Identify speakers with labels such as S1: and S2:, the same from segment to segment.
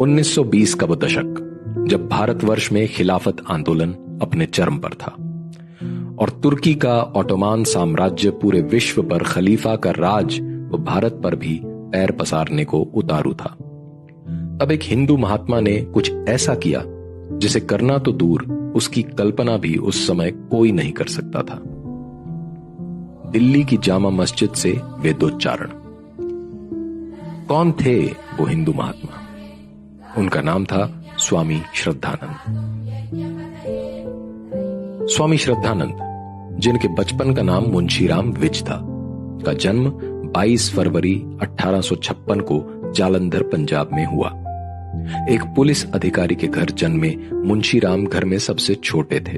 S1: 1920 का वो दशक, जब भारतवर्ष में खिलाफत आंदोलन अपने चरम पर था और तुर्की का ऑटोमान साम्राज्य पूरे विश्व पर खलीफा का राज व भारत पर भी पैर पसारने को उतारू था। तब एक हिंदू महात्मा ने कुछ ऐसा किया जिसे करना तो दूर, उसकी कल्पना भी उस समय कोई नहीं कर सकता था। दिल्ली की जामा मस्जिद से वेदोच्चारण। कौन थे वो हिंदू महात्मा? उनका नाम था स्वामी श्रद्धानंद। स्वामी श्रद्धानंद, जिनके बचपन का नाम मुंशीराम विज था, का जन्म 22 फरवरी 1856 को जालंधर पंजाब में हुआ। एक पुलिस अधिकारी के घर जन्मे मुंशीराम घर में सबसे छोटे थे।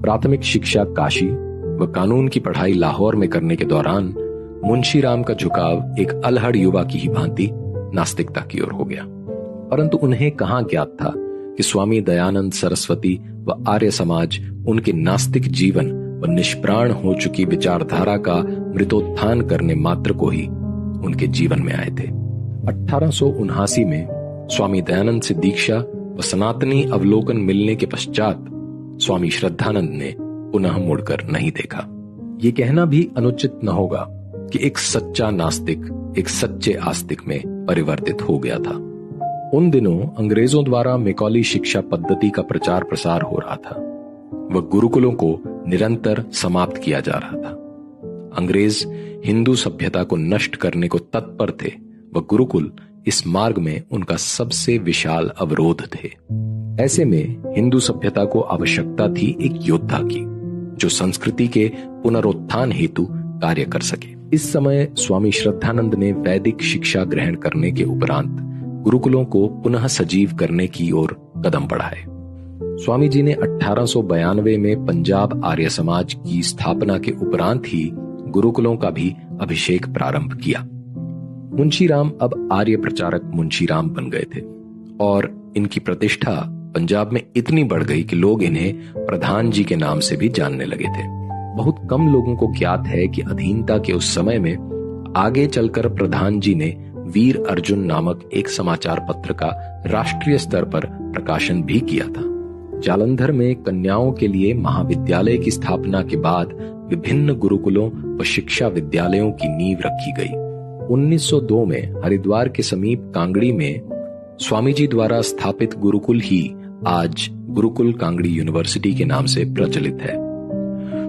S1: प्राथमिक शिक्षा काशी व कानून की पढ़ाई लाहौर में करने के दौरान मुंशीराम का झुकाव एक अलहड़ युवा की ही भांति नास्तिकता की ओर हो गया। परंतु उन्हें कहां ज्ञात था कि स्वामी दयानंद सरस्वती व आर्य समाज उनके नास्तिक जीवन व निष्प्राण हो चुकी विचारधारा का मृतोत्थान करने मात्र को ही उनके जीवन में आए थे। 1879 में स्वामी दयानंद से दीक्षा व सनातनी अवलोकन मिलने के पश्चात स्वामी श्रद्धानंद ने पुनः मुड़कर नहीं देखा। ये कहना भी अनुचित न होगा कि एक सच्चा नास्तिक एक सच्चे आस्तिक में परिवर्तित हो गया था। उन दिनों अंग्रेजों द्वारा मैकॉली शिक्षा पद्धति का प्रचार प्रसार हो रहा था व गुरुकुलों को निरंतर समाप्त किया जा रहा था। अंग्रेज हिंदू सभ्यता को नष्ट करने को तत्पर थे व गुरुकुल इस मार्ग में उनका सबसे विशाल अवरोध थे। ऐसे में हिंदू सभ्यता को आवश्यकता थी एक योद्धा की, जो संस्कृति के पुनरुत्थान हेतु कार्य कर सके। इस समय स्वामी श्रद्धानंद ने वैदिक शिक्षा ग्रहण करने के उपरांत गुरुकुलों को पुनः सजीव करने की ओर कदम बढ़ाए। स्वामी जी ने 1892 में पंजाब आर्य समाज की स्थापना के उपरांत ही गुरुकुलों का भी अभिषेक प्रारंभ किया। मुंशीराम अब आर्य प्रचारक मुंशीराम बन गए थे और इनकी प्रतिष्ठा पंजाब में इतनी बढ़ गई कि लोग इन्हें प्रधान जी के नाम से भी जानने लगे थे। बहुत कम लोगों को ज्ञात है कि अधीनता के उस समय में आगे चलकर प्रधान जी ने वीर अर्जुन नामक एक समाचार पत्र का राष्ट्रीय स्तर पर प्रकाशन भी किया था। जालंधर में कन्याओं के लिए महाविद्यालय की स्थापना के बाद विभिन्न गुरुकुलों व शिक्षा विद्यालयों की नींव रखी गई। 1902 में हरिद्वार के समीप कांगड़ी में स्वामी जी द्वारा स्थापित गुरुकुल ही आज गुरुकुल कांगड़ी यूनिवर्सिटी के नाम से प्रचलित है।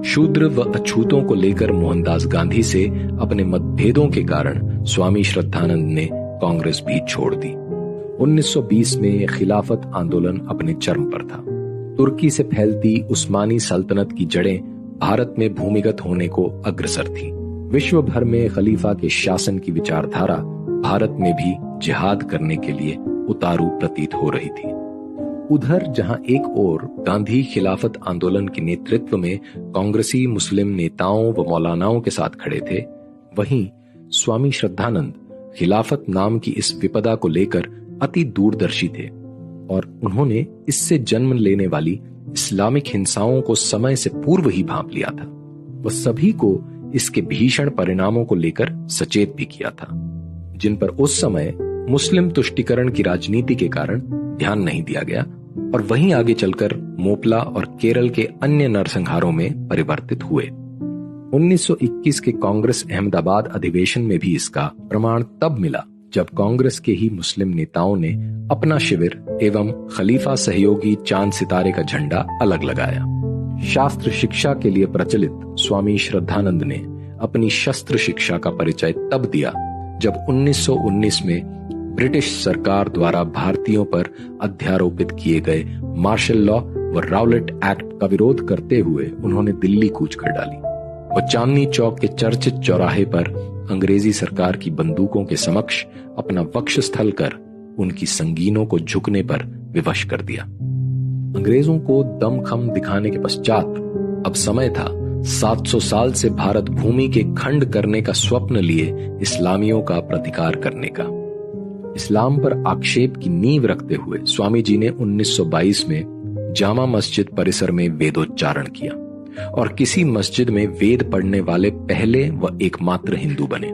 S1: शूद्र व अछूतों को लेकर मोहनदास गांधी से अपने मतभेदों के कारण स्वामी श्रद्धानंद ने कांग्रेस भी छोड़ दी। 1920 में खिलाफत आंदोलन अपने चरम पर था। तुर्की से फैलती उस्मानी सल्तनत की जड़ें भारत में भूमिगत होने को अग्रसर थी। विश्व भर में खलीफा के शासन की विचारधारा भारत में भी जिहाद करने के लिए उतारू प्रतीत हो रही थी। उधर जहां एक ओर गांधी खिलाफत आंदोलन के नेतृत्व में कांग्रेसी मुस्लिम नेताओं व मौलानाओं के साथ खड़े थे, वहीं स्वामी श्रद्धानंद खिलाफत नाम की इस विपदा को लेकर अति दूरदर्शी थे और उन्होंने इससे जन्म लेने वाली इस्लामिक हिंसाओं को समय से पूर्व ही भांप लिया था। वह सभी को इसके भीषण परिणामों को लेकर सचेत भी किया था, जिन पर उस समय मुस्लिम तुष्टीकरण की राजनीति के कारण ध्यान नहीं दिया गया और वहीं आगे चलकर मोपला और केरल के अन्य नरसंहारों में परिवर्तित हुए। 1921 के कांग्रेस अहमदाबाद अधिवेशन में भी इसका प्रमाण तब मिला जब कांग्रेस के ही मुस्लिम नेताओं ने अपना शिविर एवं खलीफा सहयोगी चांद सितारे का झंडा अलग लगाया। शास्त्र शिक्षा के लिए प्रचलित स्वामी श्रद्धानंद ने अपनी शस्त्र शिक्षा का परिचय तब दिया जब 1919 में ब्रिटिश सरकार द्वारा भारतीयों पर अध्यारोपित किए गए मार्शल लॉ व राउलेट एक्ट का विरोध करते हुए उन्होंने दिल्ली कूच कर डाली। वह चांदनी चौक के चर्चित चौराहे पर अंग्रेजी सरकार की बंदूकों के समक्ष अपना वक्षस्थल कर उनकी संगीनों को झुकने पर विवश कर दिया। अंग्रेजों को दमखम दिखाने के पश्चात अब समय था 700 साल से भारत भूमि के खंड करने का स्वप्न लिए इस्लामियों का प्रतिकार करने का। इस्लाम पर आक्षेप की नींव रखते हुए स्वामी जी ने 1922 में जामा मस्जिद परिसर में वेदोच्चारण किया और किसी मस्जिद में वेद पढ़ने वाले पहले व एकमात्र हिंदू बने।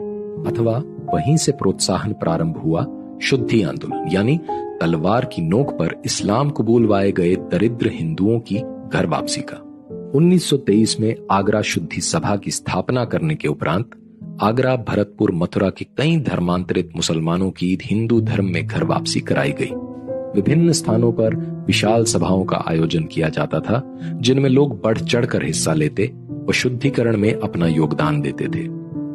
S1: अथवा वहीं से प्रोत्साहन प्रारंभ हुआ शुद्धि आंदोलन यानी तलवार की नोक पर इस्लाम कबूलवाए गए दरिद्र हिंदुओं की घर वापसी का। 1923 में आगरा शुद्धि सभा की स्थापना करने के उपरांत आगरा, भरतपुर, मथुरा के कई धर्मांतरित मुसलमानों की हिंदू धर्म में घर वापसी कराई गई। विभिन्न स्थानों पर विशाल सभाओं का आयोजन किया जाता था, जिनमें लोग बढ़ चढ़कर हिस्सा लेते व शुद्धिकरण में अपना योगदान देते थे।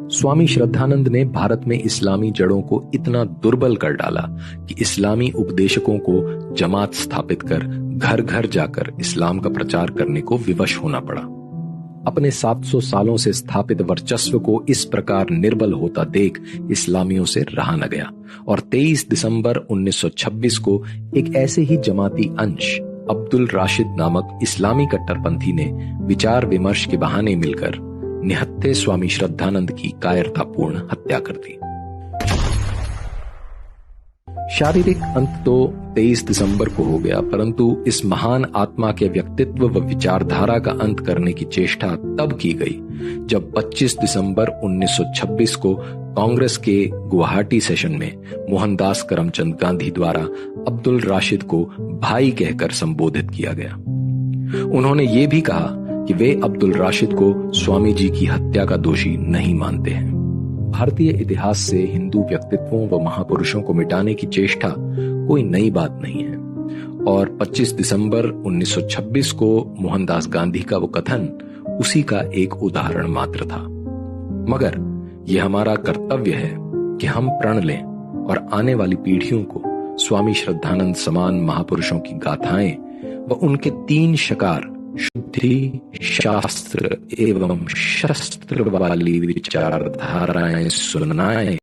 S1: स्वामी श्रद्धानंद ने भारत में इस्लामी जड़ों को इतना दुर्बल कर डाला कि इस्लामी उपदेशकों को जमात स्थापित कर घर घर जाकर इस्लाम का प्रचार करने को विवश होना पड़ा। अपने 700 सालों से स्थापित वर्चस्व को इस प्रकार निर्बल होता देख इस्लामियों से रहा न गया और 23 दिसंबर 1926 को एक ऐसे ही जमाती अंश अब्दुल राशिद नामक इस्लामी कट्टरपंथी ने विचार विमर्श के बहाने मिलकर निहत्थे स्वामी श्रद्धानंद की कायरतापूर्ण हत्या कर दी। शारीरिक अंत तो 23 दिसंबर को हो गया, परंतु इस महान आत्मा के व्यक्तित्व व विचारधारा का अंत करने की चेष्टा तब की गई जब 25 दिसंबर 1926 को कांग्रेस के गुवाहाटी सेशन में मोहनदास करमचंद गांधी द्वारा अब्दुल राशिद को भाई कहकर संबोधित किया गया। उन्होंने ये भी कहा कि वे अब्दुल राशिद को स्वामी जी की हत्या का दोषी नहीं मानते हैं। भारतीय इतिहास से हिंदू व्यक्तित्वों व महापुरुषों को मिटाने की चेष्टा कोई नई बात नहीं है और 25 दिसंबर 1926 को मोहनदास गांधी का वो कथन उसी का एक उदाहरण मात्र था। मगर यह हमारा कर्तव्य है कि हम प्रण लें और आने वाली पीढ़ियों को स्वामी श्रद्धानंद समान महापुरुषों की गाथाएं व उनके 3 शकार शुद्धि, शास्त्र एवं शस्त्र वाली विचारधाराएं सुनाएं